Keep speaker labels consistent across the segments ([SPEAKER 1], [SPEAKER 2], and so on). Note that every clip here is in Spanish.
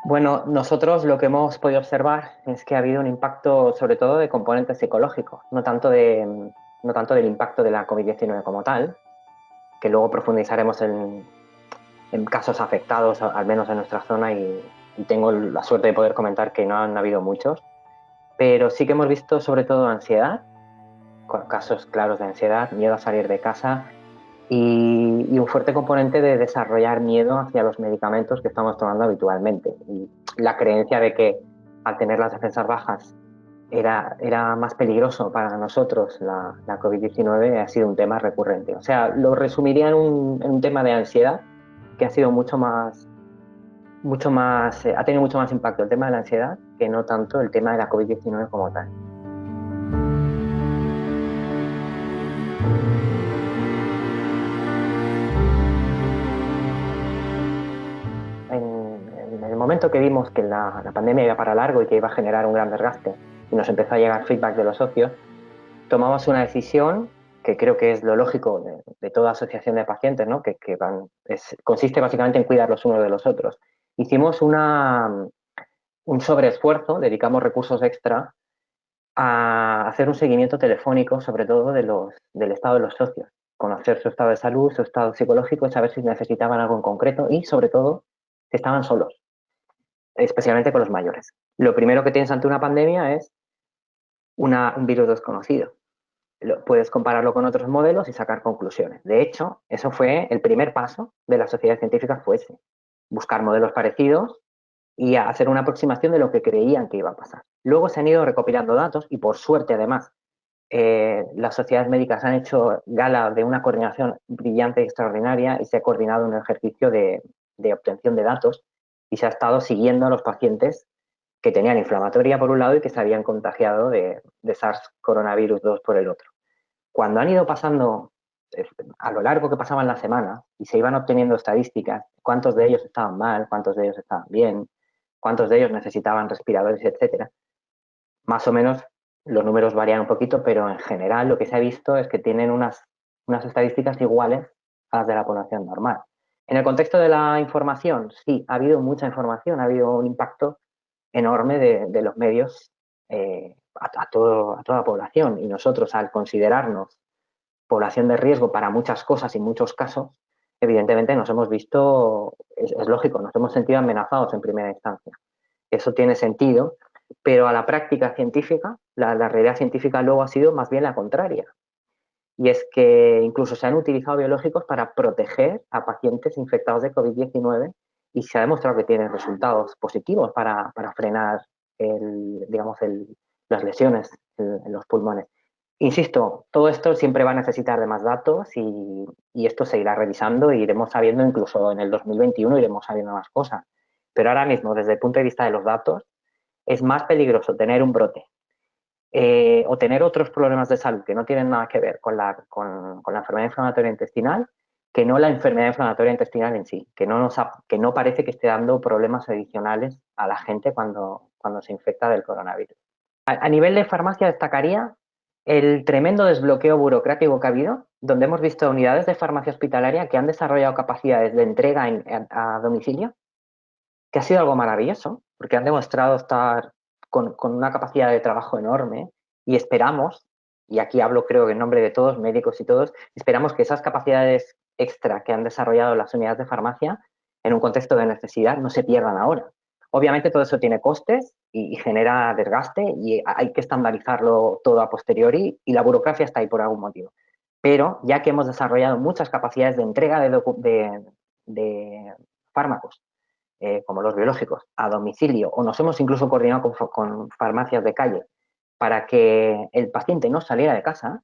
[SPEAKER 1] Bueno, nosotros lo que hemos podido observar es que ha habido un impacto sobre todo de componentes psicológicos, no tanto del impacto de la COVID-19 como tal, que luego profundizaremos en casos afectados, al menos en nuestra zona, y tengo la suerte de poder comentar que no han habido muchos, pero sí que hemos visto sobre todo ansiedad, casos claros de ansiedad, miedo a salir de casa y un fuerte componente de desarrollar miedo hacia los medicamentos que estamos tomando habitualmente. Y la creencia de que al tener las defensas bajas era más peligroso para nosotros la COVID-19 ha sido un tema recurrente. O sea, lo resumiría en un tema de ansiedad que ha sido ha tenido mucho más impacto el tema de la ansiedad que no tanto el tema de la COVID-19 como tal. En el momento que vimos que la pandemia iba para largo y que iba a generar un gran desgaste y nos empezó a llegar feedback de los socios, tomamos una decisión que creo que es lo lógico de toda asociación de pacientes, ¿no? Consiste básicamente en cuidar los unos de los otros. Hicimos un sobreesfuerzo, dedicamos recursos extra a hacer un seguimiento telefónico, sobre todo del estado de los socios, conocer su estado de salud, su estado psicológico y saber si necesitaban algo en concreto y, sobre todo, si estaban solos, especialmente con los mayores. Lo primero que tienes ante una pandemia es un virus desconocido. Puedes compararlo con otros modelos y sacar conclusiones. De hecho, eso fue el primer paso de la sociedad científica, fue ese, buscar modelos parecidos y hacer una aproximación de lo que creían que iba a pasar. Luego se han ido recopilando datos y, por suerte, además, las sociedades médicas han hecho gala de una coordinación brillante y extraordinaria y se ha coordinado un ejercicio de obtención de datos y se ha estado siguiendo a los pacientes que tenían inflamatoria por un lado y que se habían contagiado de SARS coronavirus 2 por el otro. Cuando han ido pasando, a lo largo que pasaban las semanas y se iban obteniendo estadísticas, cuántos de ellos estaban mal, cuántos de ellos estaban bien, cuántos de ellos necesitaban respiradores, etcétera, más o menos los números varían un poquito, pero en general lo que se ha visto es que tienen unas estadísticas iguales a las de la población normal. En el contexto de la información, sí, ha habido mucha información, ha habido un impacto enorme de los medios a toda la población y nosotros al considerarnos población de riesgo para muchas cosas y muchos casos, evidentemente nos hemos visto, es lógico, nos hemos sentido amenazados en primera instancia. Eso tiene sentido, pero a la práctica científica, la realidad científica luego ha sido más bien la contraria. Y es que incluso se han utilizado biológicos para proteger a pacientes infectados de COVID-19 y se ha demostrado que tienen resultados positivos para frenar las lesiones en los pulmones. Insisto, todo esto siempre va a necesitar de más datos y esto se irá revisando y iremos sabiendo, incluso en el 2021 iremos sabiendo más cosas. Pero ahora mismo, desde el punto de vista de los datos, es más peligroso tener un brote o tener otros problemas de salud que no tienen nada que ver con la enfermedad inflamatoria intestinal que no la enfermedad inflamatoria intestinal en sí, que no parece que esté dando problemas adicionales a la gente cuando se infecta del coronavirus. A nivel de farmacia destacaría el tremendo desbloqueo burocrático que ha habido, donde hemos visto unidades de farmacia hospitalaria que han desarrollado capacidades de entrega a domicilio, que ha sido algo maravilloso, porque han demostrado estar con una capacidad de trabajo enorme y esperamos, y aquí hablo creo que en nombre de todos, médicos y todos, esperamos que esas capacidades extra que han desarrollado las unidades de farmacia en un contexto de necesidad no se pierdan ahora. Obviamente todo eso tiene costes y genera desgaste y hay que estandarizarlo todo a posteriori y la burocracia está ahí por algún motivo. Pero ya que hemos desarrollado muchas capacidades de entrega de fármacos como los biológicos, a domicilio, o nos hemos incluso coordinado con farmacias de calle para que el paciente no saliera de casa,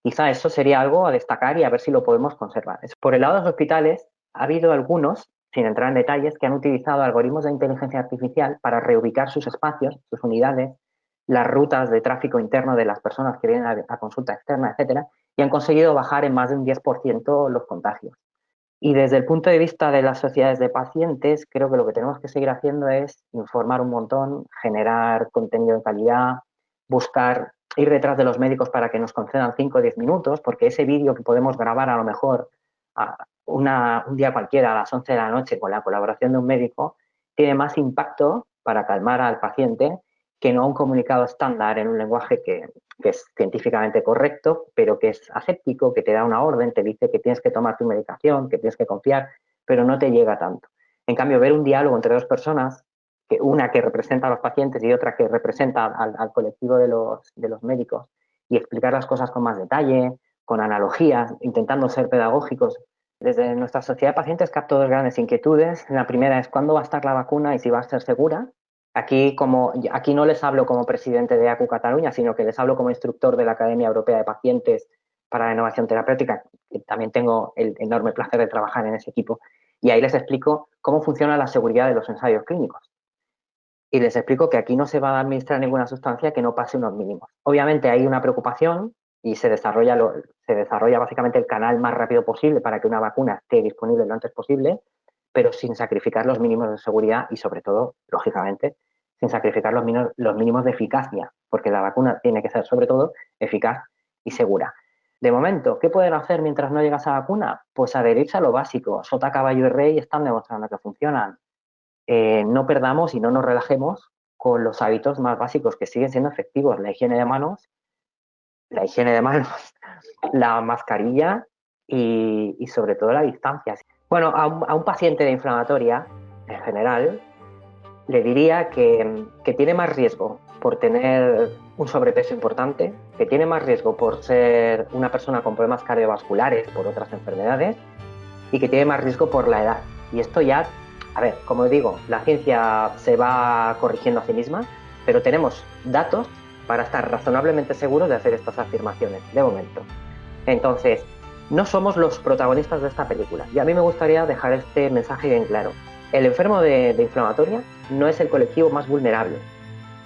[SPEAKER 1] quizá eso sería algo a destacar y a ver si lo podemos conservar. Por el lado de los hospitales, ha habido algunos, sin entrar en detalles, que han utilizado algoritmos de inteligencia artificial para reubicar sus espacios, sus unidades, las rutas de tráfico interno de las personas que vienen a consulta externa, etcétera, y han conseguido bajar en más de un 10% los contagios. Y desde el punto de vista de las sociedades de pacientes, creo que lo que tenemos que seguir haciendo es informar un montón, generar contenido de calidad, buscar ir detrás de los médicos para que nos concedan 5 o 10 minutos, porque ese vídeo que podemos grabar a lo mejor un día cualquiera a las 11 de la noche con la colaboración de un médico, tiene más impacto para calmar al paciente que no un comunicado estándar en un lenguaje que es científicamente correcto, pero que es aséptico, que te da una orden, te dice que tienes que tomar tu medicación, que tienes que confiar, pero no te llega tanto. En cambio, ver un diálogo entre dos personas, que una que representa a los pacientes y otra que representa al colectivo de los médicos, y explicar las cosas con más detalle, con analogías, intentando ser pedagógicos. Desde nuestra sociedad de pacientes capto dos grandes inquietudes. La primera es cuándo va a estar la vacuna y si va a ser segura. Aquí no les hablo como presidente de ACU Cataluña, sino que les hablo como instructor de la Academia Europea de Pacientes para la Innovación Terapéutica, que también tengo el enorme placer de trabajar en ese equipo. Y ahí les explico cómo funciona la seguridad de los ensayos clínicos. Y les explico que aquí no se va a administrar ninguna sustancia que no pase unos mínimos. Obviamente hay una preocupación y se desarrolla básicamente el canal más rápido posible para que una vacuna esté disponible lo antes posible, pero sin sacrificar los mínimos de seguridad y, sobre todo, lógicamente, sin sacrificar los mínimos de eficacia, porque la vacuna tiene que ser, sobre todo, eficaz y segura. De momento, ¿qué pueden hacer mientras no llega esa vacuna? Pues adherirse a lo básico. Sota, caballo y rey están demostrando que funcionan. No perdamos y no nos relajemos con los hábitos más básicos que siguen siendo efectivos. La higiene de manos, la mascarilla y sobre todo la distancia. Bueno, a un paciente de inflamatoria, en general, le diría que tiene más riesgo por tener un sobrepeso importante, que tiene más riesgo por ser una persona con problemas cardiovasculares, por otras enfermedades, y que tiene más riesgo por la edad. Y esto ya, a ver, como digo, la ciencia se va corrigiendo a sí misma, pero tenemos datos para estar razonablemente seguros de hacer estas afirmaciones, de momento. Entonces, no somos los protagonistas de esta película. Y a mí me gustaría dejar este mensaje bien claro. El enfermo de inflamatoria no es el colectivo más vulnerable,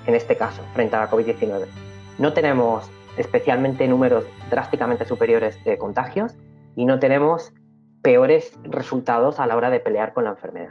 [SPEAKER 1] en este caso, frente a la COVID-19. No tenemos especialmente números drásticamente superiores de contagios y no tenemos peores resultados a la hora de pelear con la enfermedad.